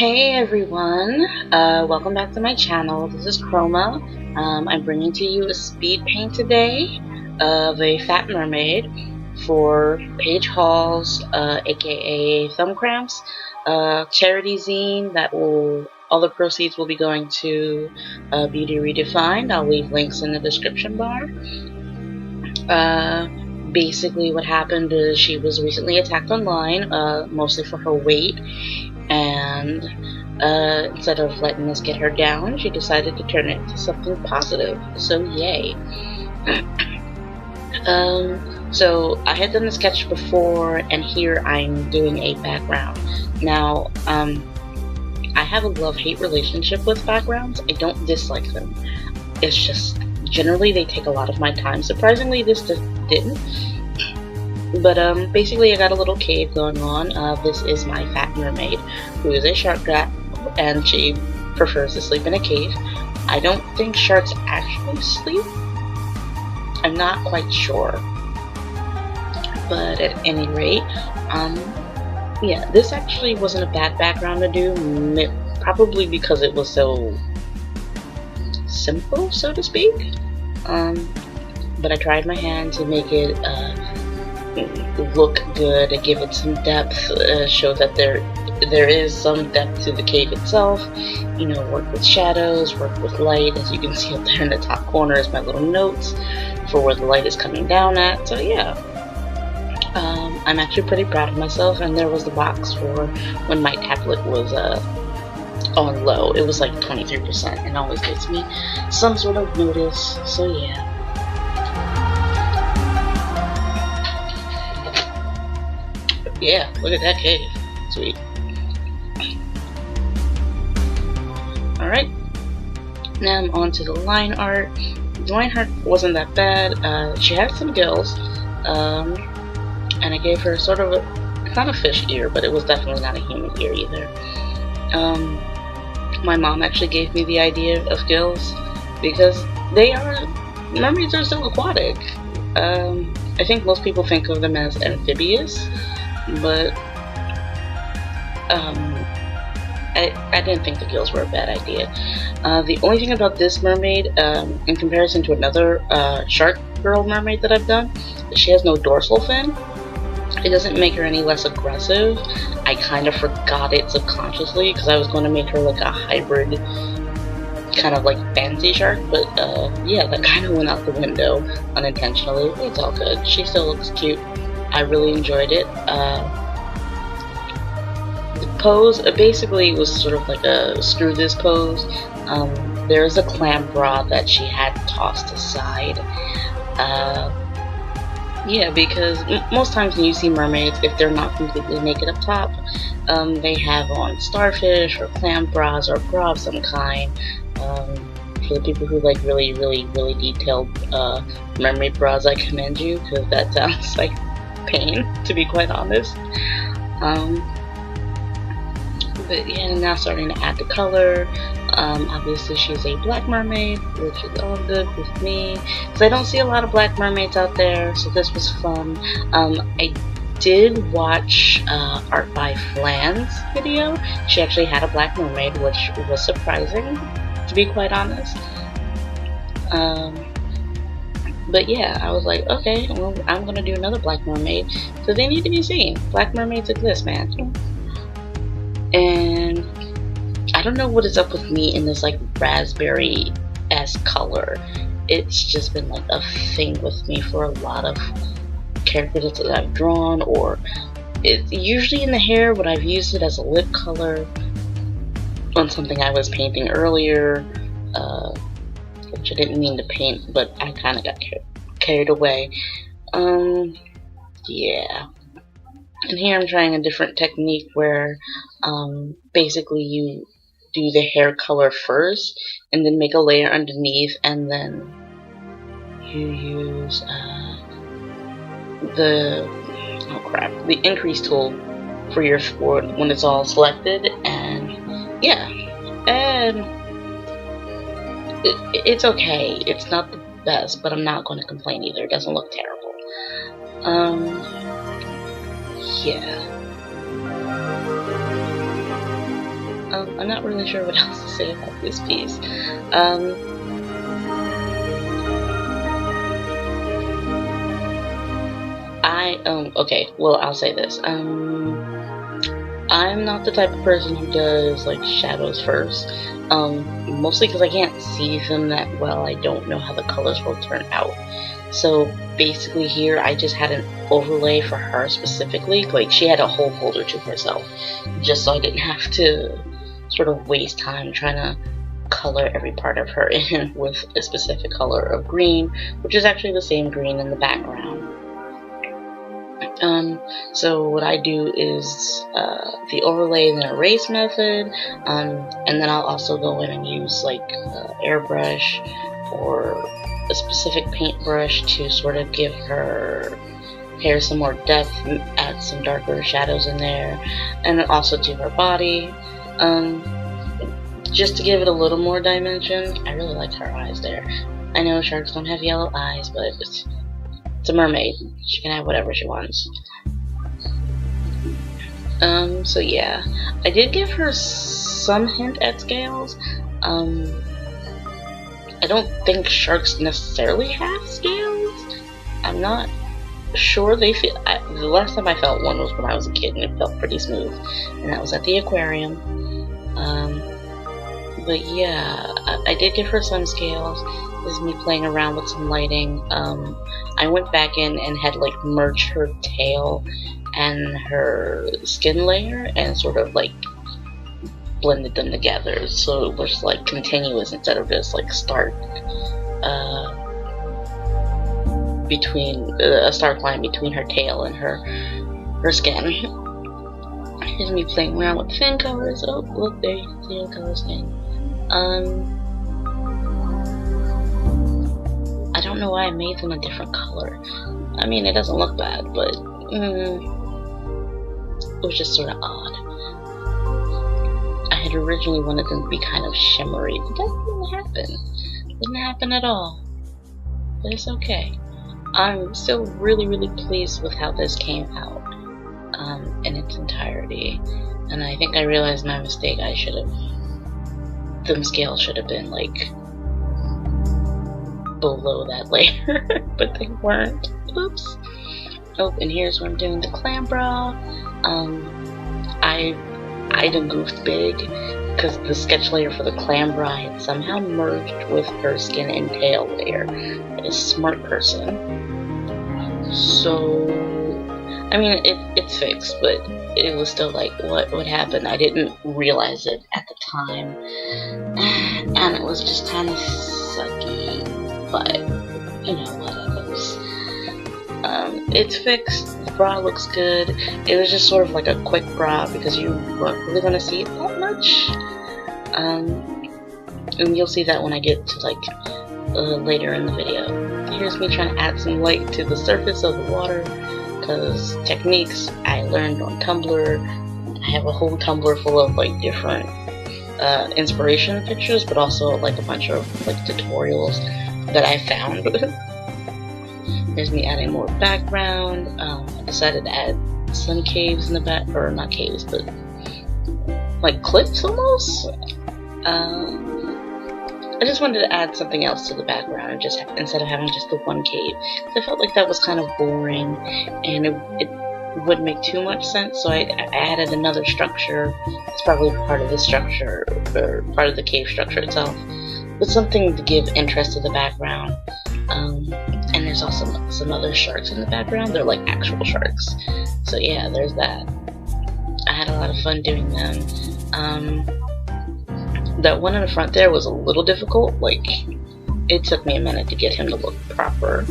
Hey everyone, welcome back to my channel. This is Chroma. I'm bringing to you a speed paint today of a fat mermaid for Page Hall's, aka Thumb Cramps, charity zine that all the proceeds will be going to Beauty Redefined. I'll leave links in the description bar. Basically what happened is she was recently attacked online, mostly for her weight, and instead of letting us get her down, she decided to turn it into something positive. So yay. So I had done the sketch before, and here I'm doing a background. Now, I have a love-hate relationship with backgrounds. I don't dislike them. It's just, generally they take a lot of my time. Surprisingly, this didn't. But basically I got a little cave going on. This is my fat mermaid, who is a shark rat, and she prefers to sleep in a cave. I don't think sharks actually sleep. I'm not quite sure. But at any rate, yeah, this actually wasn't a bad background to do, probably because it was so simple, so to speak. But I tried my hand to make it look good, to give it some depth, show that there is some depth to the cave itself. You know, work with shadows, work with light. As you can see up there in the top corner is my little notes for where the light is coming down at. So yeah, I'm actually pretty proud of myself. And there was the box for when my tablet was on low. It was like 23%, and always gives me some sort of notice. So yeah. Yeah, look at that cave. Sweet. Alright. Now I'm on to the line art. The line art wasn't that bad. She had some gills. And I gave her sort of it's not a fish ear, but it was definitely not a human ear either. My mom actually gave me the idea of gills because mermaids are still aquatic. I think most people think of them as amphibious, but I didn't think the gills were a bad idea. The only thing about this mermaid, in comparison to another shark girl mermaid that I've done, is she has no dorsal fin. It doesn't make her any less aggressive. I kind of forgot it subconsciously because I was going to make her like a hybrid, kind of like fancy shark, but yeah, that kind of went out the window unintentionally. It's all good. She still looks cute. I really enjoyed it. The pose, basically, was sort of like a screw this pose. There's a clam bra that she had tossed aside. Yeah, because most times when you see mermaids, if they're not completely naked up top, they have on starfish or clam bras or bra of some kind. For the people who like really detailed mermaid bras, I commend you, because that sounds like pain, to be quite honest. But yeah, now starting to add the color. Obviously she's a black mermaid, which is all good with me, because I don't see a lot of black mermaids out there, so this was fun. I did watch Art by Flan's video. She actually had a black mermaid, which was surprising, to be quite honest. But yeah, I was like, okay, well, I'm gonna do another black mermaid, so they need to be seen. Black mermaids exist, man. And I don't know what is up with me in this like raspberry-esque color. It's just been like a thing with me for a lot of characters that I've drawn, or it's usually in the hair, but I've used it as a lip color on something I was painting earlier, which I didn't mean to paint, but I kind of got carried away. Yeah. And here I'm trying a different technique where basically you do the hair color first and then make a layer underneath, and then you use the increase tool for your when it's all selected. And yeah, and it's okay. It's not the best, but I'm not going to complain either. It doesn't look terrible. Yeah. I'm not really sure what else to say about this piece. Okay, well, I'll say this. I'm not the type of person who does like shadows first. Mostly because I can't see them that well. I don't know how the colors will turn out. So basically here I just had an overlay for her specifically. Like she had a whole folder to herself, just so I didn't have to sort of waste time trying to color every part of her in with a specific color of green, which is actually the same green in the background. So what I do is the overlay and erase method, and then I'll also go in and use like airbrush or a specific paintbrush to sort of give her hair some more depth, add some darker shadows in there, and then also to her body, just to give it a little more dimension. I really like her eyes there. I know sharks don't have yellow eyes, but it's a mermaid. She can have whatever she wants. So yeah, I did give her some hint at scales. I don't think sharks necessarily have scales. I'm not sure. They feel. The last time I felt one was when I was a kid, and it felt pretty smooth, and that was at the aquarium. But yeah, I did give her some scales. This is me playing around with some lighting. I went back in and had like merged her tail and her skin layer and sort of like blended them together, so it was like continuous instead of just like stark between a stark line between her tail and her skin. Here's me playing around with fin colors. Oh look, there you can see the color skin. I don't know why I made them a different color. I mean, it doesn't look bad, but it was just sort of odd. I had originally wanted them to be kind of shimmery, but that didn't happen. Didn't happen at all. But it's okay. I'm still really, really pleased with how this came out in its entirety. And I think I realized my mistake. I should have... them scales should have been like below that layer, but they weren't. Oops. Oh, and here's where I'm doing the clam bra. I done goofed big because the sketch layer for the clam bra had somehow merged with her skin and tail layer. A smart person. So, I mean, it's fixed, but it was still like, what happened? I didn't realize it at the time, and it was just kind of sucky, but you know, whatever. It's fixed. The bra looks good. It was just sort of like a quick bra because you weren't really going to see it that much, and you'll see that when I get to like later in the video. Here's me trying to add some light to the surface of the water, because techniques I learned on Tumblr. I have a whole Tumblr full of like different inspiration pictures, but also like a bunch of like tutorials that I found. Here's me adding more background. I decided to add some caves in the back, or not caves, but like clips almost. I just wanted to add something else to the background, just instead of having just the one cave. I felt like that was kind of boring, and it wouldn't make too much sense. So I added another structure. It's probably part of the structure, or part of the cave structure itself, with something to give interest to the background. And there's also some other sharks in the background. They're like actual sharks. So yeah, there's that. I had a lot of fun doing them. That one in the front there was a little difficult. Like, it took me a minute to get him to look proper.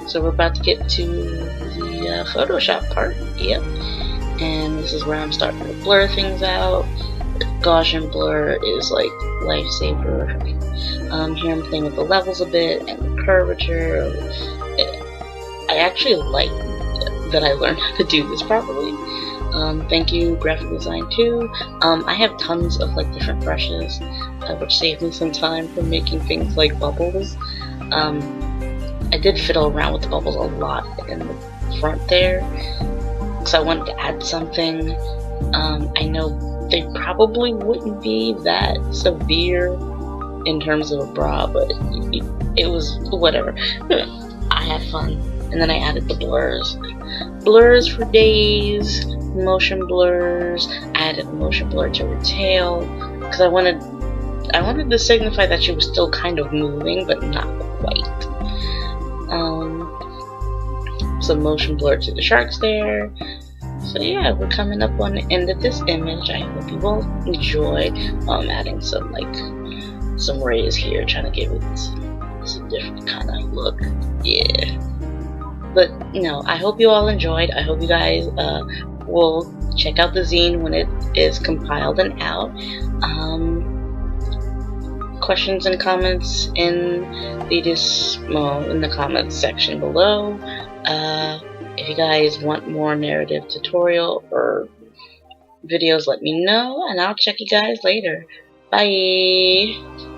So we're about to get to the Photoshop part. Yep. And this is where I'm starting to blur things out. Gaussian blur is like lifesaver. Here I'm playing with the levels a bit and the curvature. I actually like that I learned how to do this properly. Thank you, graphic design too. I have tons of like different brushes, which saved me some time from making things like bubbles. I did fiddle around with the bubbles a lot in the front there, So I wanted to add something. I know they probably wouldn't be that severe in terms of a bra, but it was whatever. I had fun. And then I added the blurs. Blurs for days, motion blurs. I added a motion blur to her tail because I wanted to signify that she was still kind of moving, but not quite. Some motion blur to the sharks there. So yeah, we're coming up on the end of this image. I hope you all enjoyed. I'm adding some rays here, trying to give it some different kind of look. Yeah. But no, I hope you all enjoyed. I hope you guys will check out the zine when it is compiled and out. Questions and comments in the comments section below. If you guys want more narrative tutorial or videos, let me know, and I'll check you guys later. Bye!